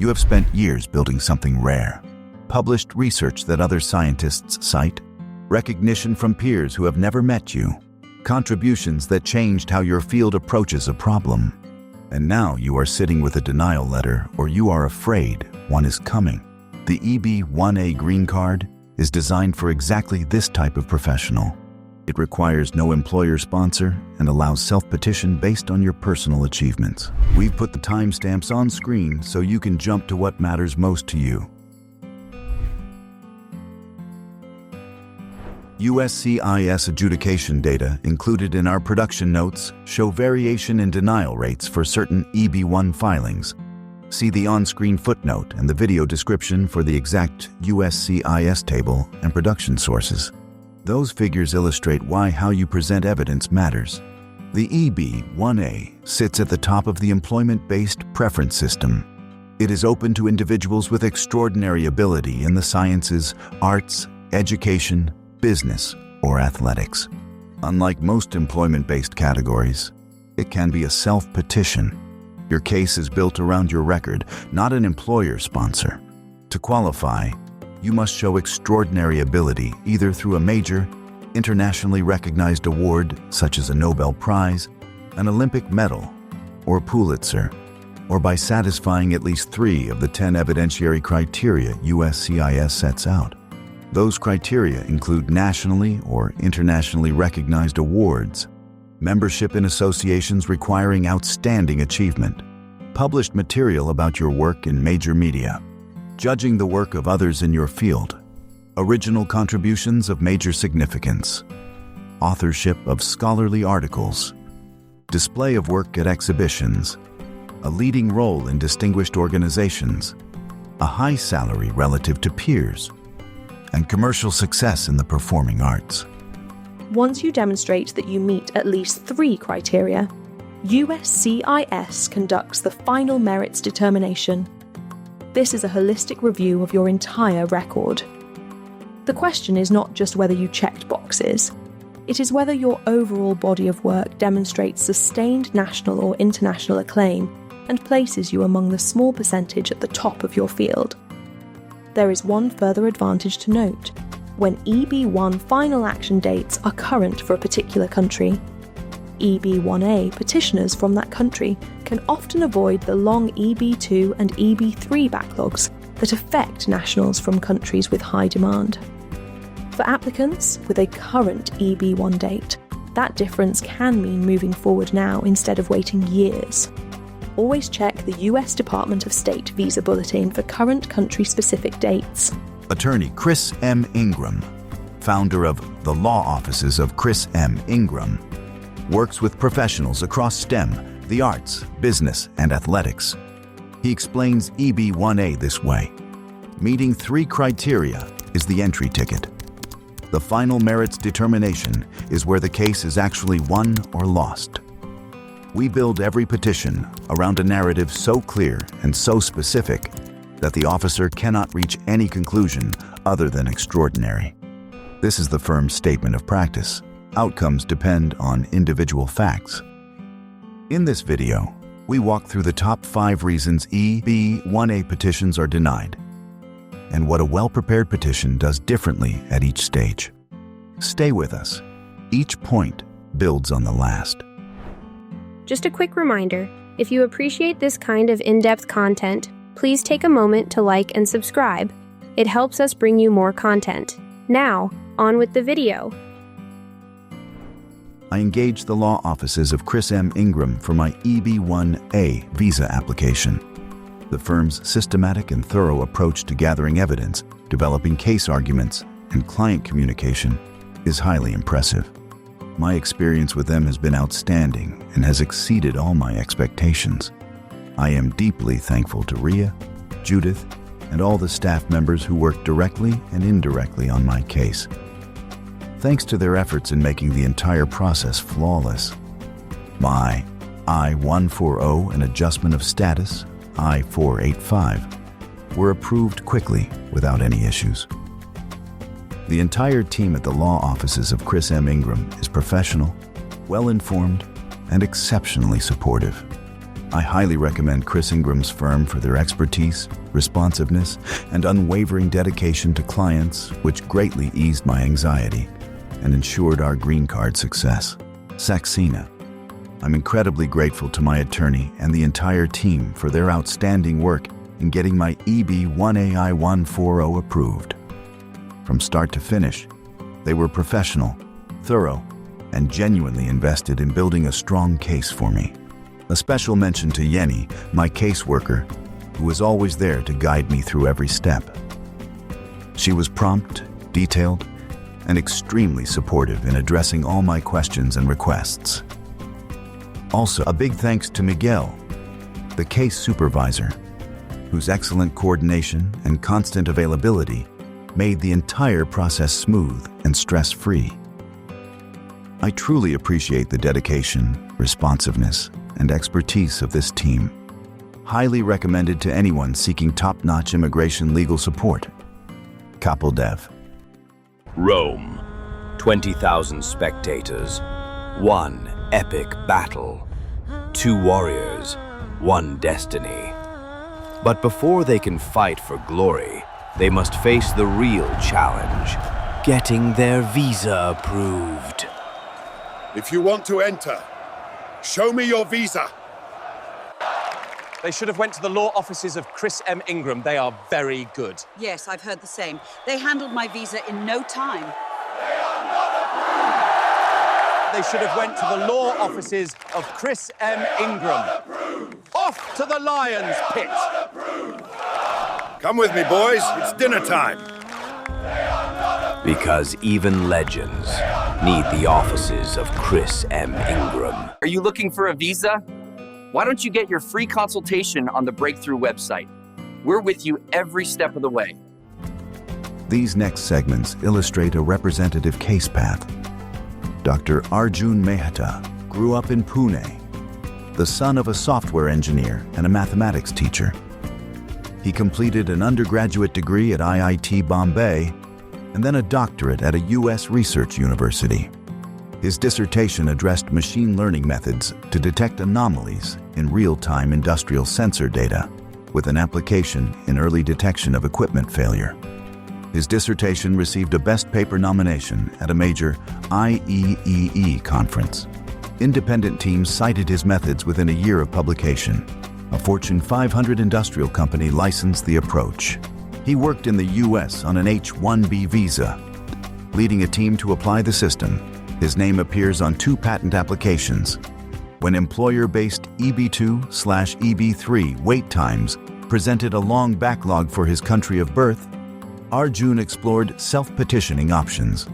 You have spent years building something rare. Published research that other scientists cite, recognition from peers who have never met you, contributions that changed how your field approaches a problem. And now you are sitting with a denial letter, or you are afraid one is coming. The EB-1A green card is designed for exactly this type of professional. It requires no employer sponsor and allows self-petition based on your personal achievements. We've put the timestamps on screen so you can jump to what matters most to you. USCIS adjudication data included in our production notes show variation in denial rates for certain EB-1 filings. See the on-screen footnote and the video description for the exact USCIS table and production sources. Those figures illustrate why how you present evidence matters. The EB-1A sits at the top of the employment-based preference system. It is open to individuals with extraordinary ability in the sciences, arts, education, business, or athletics. Unlike most employment-based categories, it can be a self-petition. Your case is built around your record, not an employer sponsor. To qualify, you must show extraordinary ability either through a major, internationally recognized award such as a Nobel Prize, an Olympic medal, or Pulitzer, or by satisfying at least 3 of the 10 evidentiary criteria USCIS sets out. Those criteria include nationally or internationally recognized awards, membership in associations requiring outstanding achievement, published material about your work in major media, judging the work of others in your field, original contributions of major significance, authorship of scholarly articles, display of work at exhibitions, a leading role in distinguished organizations, a high salary relative to peers, and commercial success in the performing arts. Once you demonstrate that you meet at least 3 criteria, USCIS conducts the final merits determination. This is a holistic review of your entire record. The question is not just whether you checked boxes. It is whether your overall body of work demonstrates sustained national or international acclaim and places you among the small percentage at the top of your field. There is one further advantage to note. When EB-1 final action dates are current for a particular country, EB-1A petitioners from that country can often avoid the long EB-2 and EB-3 backlogs that affect nationals from countries with high demand. For applicants with a current EB-1 date, that difference can mean moving forward now instead of waiting years. Always check the US Department of State visa bulletin for current country-specific dates. Attorney Chris M. Ingram, founder of the Law Offices of Chris M. Ingram, works with professionals across STEM, the arts, business, and athletics. He explains EB-1A this way. Meeting 3 criteria is the entry ticket. The final merits determination is where the case is actually won or lost. We build every petition around a narrative so clear and so specific that the officer cannot reach any conclusion other than extraordinary. This is the firm's statement of practice. Outcomes depend on individual facts. In this video, we walk through the top 5 reasons EB-1A petitions are denied, and what a well-prepared petition does differently at each stage. Stay with us. Each point builds on the last. Just a quick reminder, if you appreciate this kind of in-depth content, please take a moment to like and subscribe. It helps us bring you more content. Now, on with the video. I engaged the law offices of Chris M. Ingram for my EB-1A visa application. The firm's systematic and thorough approach to gathering evidence, developing case arguments, and client communication is highly impressive. My experience with them has been outstanding and has exceeded all my expectations. I am deeply thankful to Ria, Judith, and all the staff members who worked directly and indirectly on my case. Thanks to their efforts in making the entire process flawless. My I-140 and adjustment of status, I-485, were approved quickly without any issues. The entire team at the law offices of Chris M. Ingram is professional, well-informed, and exceptionally supportive. I highly recommend Chris Ingram's firm for their expertise, responsiveness, and unwavering dedication to clients, which greatly eased my anxiety and ensured our green card success. Saxena. I'm incredibly grateful to my attorney and the entire team for their outstanding work in getting my EB-1A I-140 approved. From start to finish, they were professional, thorough, and genuinely invested in building a strong case for me. A special mention to Yenny, my caseworker, who was always there to guide me through every step. She was prompt, detailed, and extremely supportive in addressing all my questions and requests. Also, a big thanks to Miguel, the case supervisor, whose excellent coordination and constant availability made the entire process smooth and stress-free. I truly appreciate the dedication, responsiveness, and expertise of this team. Highly recommended to anyone seeking top-notch immigration legal support. Capo Dev. Rome, 20,000 spectators, one epic battle, 2 warriors, one destiny. But before they can fight for glory, they must face the real challenge, getting their visa approved. If you want to enter, show me your visa. They should have went to the law offices of Chris M. Ingram. They are very good. Yes, I've heard the same. They handled my visa in no time. They should have went to the law offices of Chris M. Ingram. Off to the Lions Pit. Come with me, boys. It's dinner time. Because even legends need the offices of Chris M. Ingram. Are you looking for a visa? Why don't you get your free consultation on the Breakthrough website? We're with you every step of the way. These next segments illustrate a representative case path. Dr. Arjun Mehta grew up in Pune, the son of a software engineer and a mathematics teacher. He completed an undergraduate degree at IIT Bombay and then a doctorate at a U.S. research university. His dissertation addressed machine learning methods to detect anomalies in real-time industrial sensor data, with an application in early detection of equipment failure. His dissertation received a Best Paper nomination at a major IEEE conference. Independent teams cited his methods within a year of publication. A Fortune 500 industrial company licensed the approach. He worked in the U.S. on an H-1B visa, leading a team to apply the system. His name appears on 2 patent applications. When employer-based EB-2/EB-3 wait times presented a long backlog for his country of birth, Arjun explored self-petitioning options.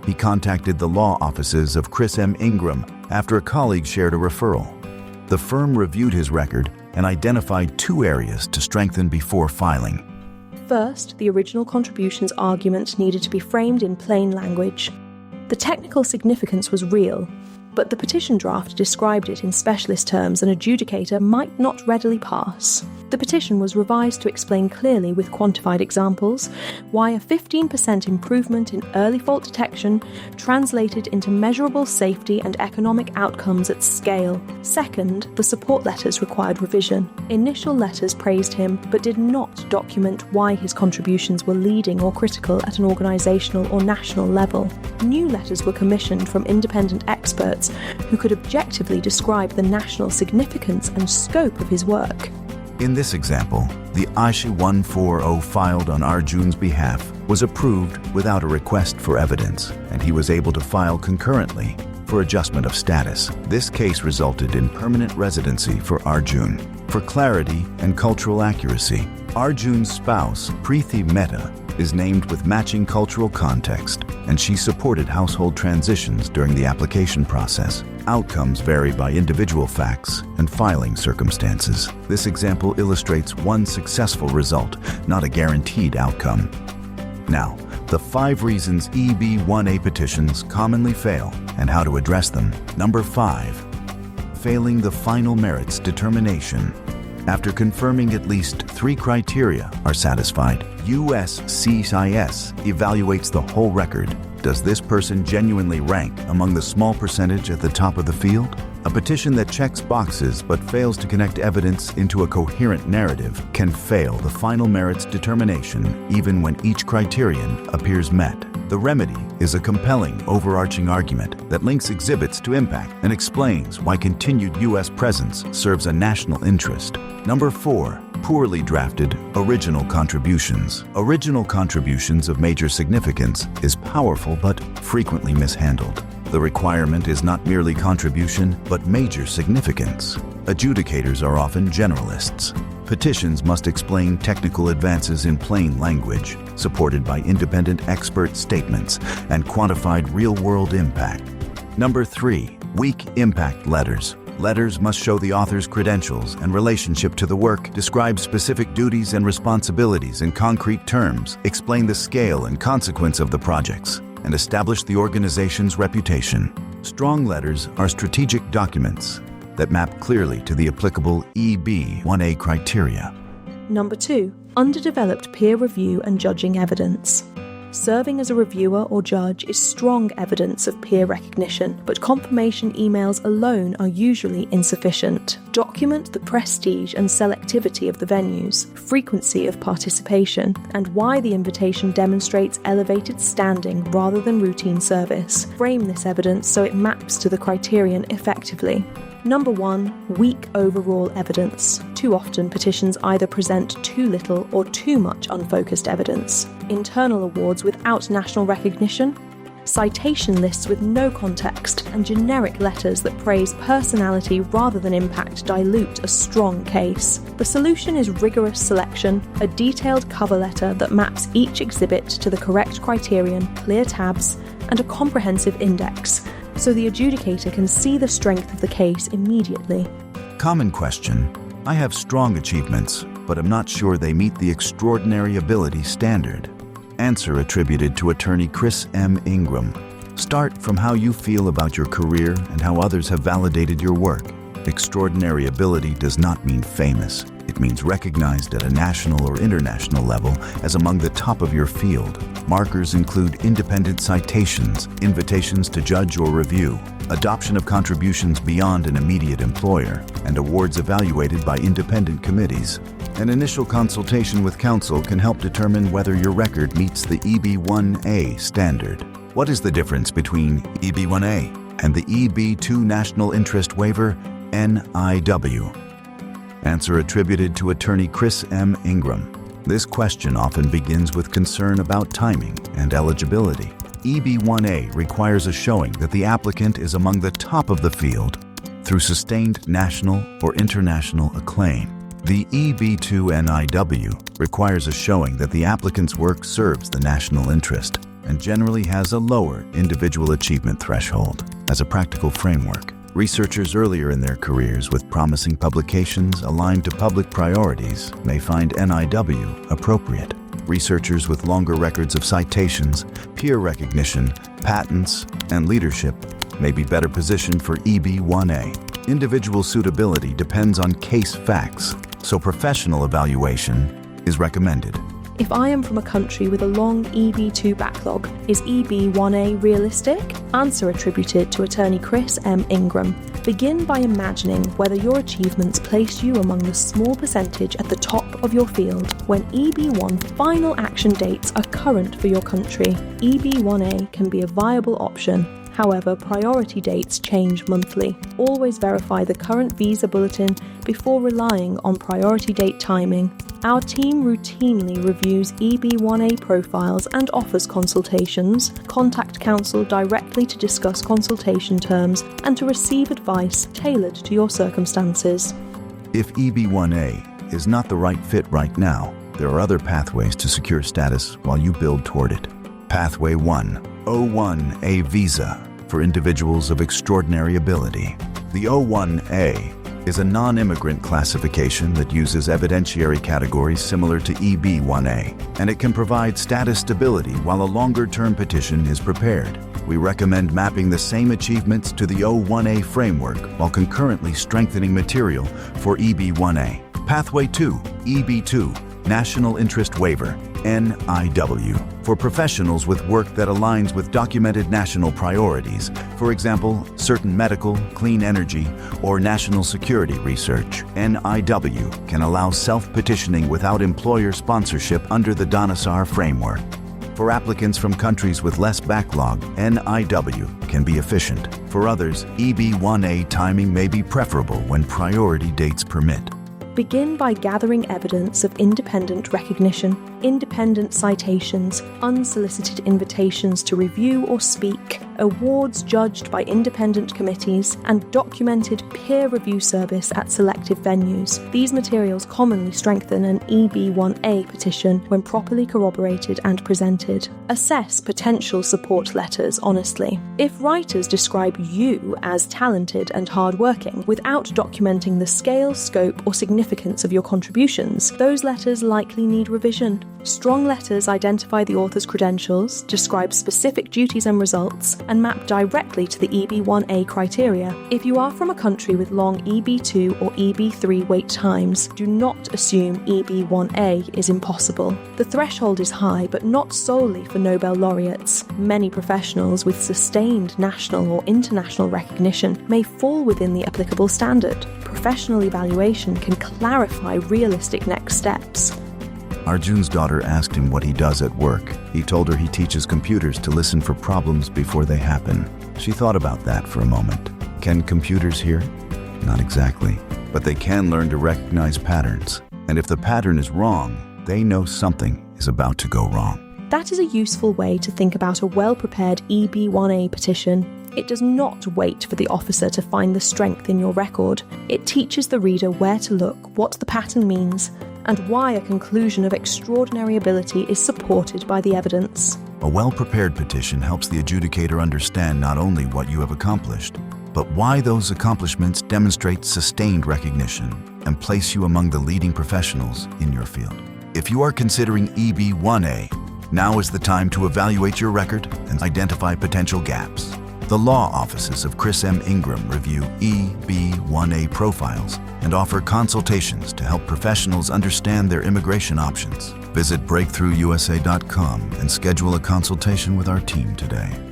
He contacted the law offices of Chris M. Ingram after a colleague shared a referral. The firm reviewed his record and identified 2 areas to strengthen before filing. First, the original contributions argument needed to be framed in plain language. The technical significance was real, but the petition draft described it in specialist terms an adjudicator might not readily pass. The petition was revised to explain clearly with quantified examples why a 15% improvement in early fault detection translated into measurable safety and economic outcomes at scale. Second, the support letters required revision. Initial letters praised him, but did not document why his contributions were leading or critical at an organisational or national level. New letters were commissioned from independent experts who could objectively describe the national significance and scope of his work. In this example, the I-140 filed on Arjun's behalf was approved without a request for evidence, and he was able to file concurrently for adjustment of status. This case resulted in permanent residency for Arjun. For clarity and cultural accuracy, Arjun's spouse, Preeti Mehta, is named with matching cultural context, and she supported household transitions during the application process. Outcomes vary by individual facts and filing circumstances. This example illustrates one successful result, not a guaranteed outcome. Now, the 5 reasons EB-1A petitions commonly fail and how to address them. Number 5, failing the final merits determination. After confirming at least 3 criteria are satisfied, USCIS evaluates the whole record. Does this person genuinely rank among the small percentage at the top of the field? A petition that checks boxes but fails to connect evidence into a coherent narrative can fail the final merits determination even when each criterion appears met. The remedy is a compelling, overarching argument that links exhibits to impact and explains why continued U.S. presence serves a national interest. Number 4. Poorly drafted original contributions. Original contributions of major significance is powerful but frequently mishandled. The requirement is not merely contribution, but major significance. Adjudicators are often generalists. Petitions must explain technical advances in plain language, supported by independent expert statements and quantified real-world impact. Number 3. Weak impact letters. Letters must show the author's credentials and relationship to the work, describe specific duties and responsibilities in concrete terms, explain the scale and consequence of the projects, and establish the organization's reputation. Strong letters are strategic documents that map clearly to the applicable EB-1A criteria. Number 2. Underdeveloped peer review and judging evidence. Serving as a reviewer or judge is strong evidence of peer recognition, but confirmation emails alone are usually insufficient. Document the prestige and selectivity of the venues, frequency of participation, and why the invitation demonstrates elevated standing rather than routine service. Frame this evidence so it maps to the criterion effectively. Number 1. Weak overall evidence. Too often, petitions either present too little or too much unfocused evidence. Internal awards without national recognition, citation lists with no context, and generic letters that praise personality rather than impact dilute a strong case. The solution is rigorous selection, a detailed cover letter that maps each exhibit to the correct criterion, clear tabs, and a comprehensive index, so the adjudicator can see the strength of the case immediately. Common question. I have strong achievements, but I'm not sure they meet the extraordinary ability standard. Answer attributed to attorney Chris M. Ingram. Start from how you feel about your career and how others have validated your work. Extraordinary ability does not mean famous. It means recognized at a national or international level as among the top of your field. Markers include independent citations, invitations to judge or review, adoption of contributions beyond an immediate employer, and awards evaluated by independent committees. An initial consultation with counsel can help determine whether your record meets the EB-1A standard. What is the difference between EB-1A and the EB-2 National Interest Waiver, NIW? Answer attributed to attorney Chris M. Ingram. This question often begins with concern about timing and eligibility. EB-1A requires a showing that the applicant is among the top of the field through sustained national or international acclaim. The EB-2 NIW requires a showing that the applicant's work serves the national interest and generally has a lower individual achievement threshold. As a practical framework, researchers earlier in their careers with promising publications aligned to public priorities may find NIW appropriate. Researchers with longer records of citations, peer recognition, patents, and leadership may be better positioned for EB-1A. Individual suitability depends on case facts, so professional evaluation is recommended. If I am from a country with a long EB-2 backlog, is EB-1A realistic? Answer attributed to attorney Chris M. Ingram. Begin by imagining whether your achievements place you among the small percentage at the top of your field when EB-1 final action dates are current for your country. EB-1A can be a viable option. However, priority dates change monthly. Always verify the current visa bulletin before relying on priority date timing. Our team routinely reviews EB-1A profiles and offers consultations. Contact counsel directly to discuss consultation terms and to receive advice tailored to your circumstances. If EB-1A is not the right fit right now, there are other pathways to secure status while you build toward it. Pathway 1, O-1A visa for individuals of extraordinary ability. The O-1A is a non-immigrant classification that uses evidentiary categories similar to EB-1A, and it can provide status stability while a longer-term petition is prepared. We recommend mapping the same achievements to the O-1A framework while concurrently strengthening material for EB-1A. Pathway 2, EB-2, National Interest Waiver. NIW for professionals with work that aligns with documented national priorities, for example, certain medical, clean energy, or national security research. NIW can allow self-petitioning without employer sponsorship under the DONASAR framework. For applicants from countries with less backlog, NIW can be efficient. For others, EB-1A timing may be preferable when priority dates permit. Begin by gathering evidence of independent recognition, independent citations, unsolicited invitations to review or speak, awards judged by independent committees, and documented peer review service at selective venues. These materials commonly strengthen an EB-1A petition when properly corroborated and presented. Assess potential support letters honestly. If writers describe you as talented and hardworking without documenting the scale, scope, or significance of your contributions, those letters likely need revision. Strong letters identify the author's credentials, describe specific duties and results, and map directly to the EB-1A criteria. If you are from a country with long EB-2 or EB-3 wait times, do not assume EB-1A is impossible. The threshold is high, but not solely for Nobel laureates. Many professionals with sustained national or international recognition may fall within the applicable standard. Professional evaluation can clarify realistic next steps. Arjun's daughter asked him what he does at work. He told her he teaches computers to listen for problems before they happen. She thought about that for a moment. Can computers hear? Not exactly, but they can learn to recognize patterns. And if the pattern is wrong, they know something is about to go wrong. That is a useful way to think about a well-prepared EB-1A petition. It does not wait for the officer to find the strength in your record. It teaches the reader where to look, what the pattern means, and why a conclusion of extraordinary ability is supported by the evidence. A well-prepared petition helps the adjudicator understand not only what you have accomplished, but why those accomplishments demonstrate sustained recognition and place you among the leading professionals in your field. If you are considering EB-1A, now is the time to evaluate your record and identify potential gaps. The law offices of Chris M. Ingram review EB-1A profiles and offer consultations to help professionals understand their immigration options. Visit breakthroughusa.com and schedule a consultation with our team today.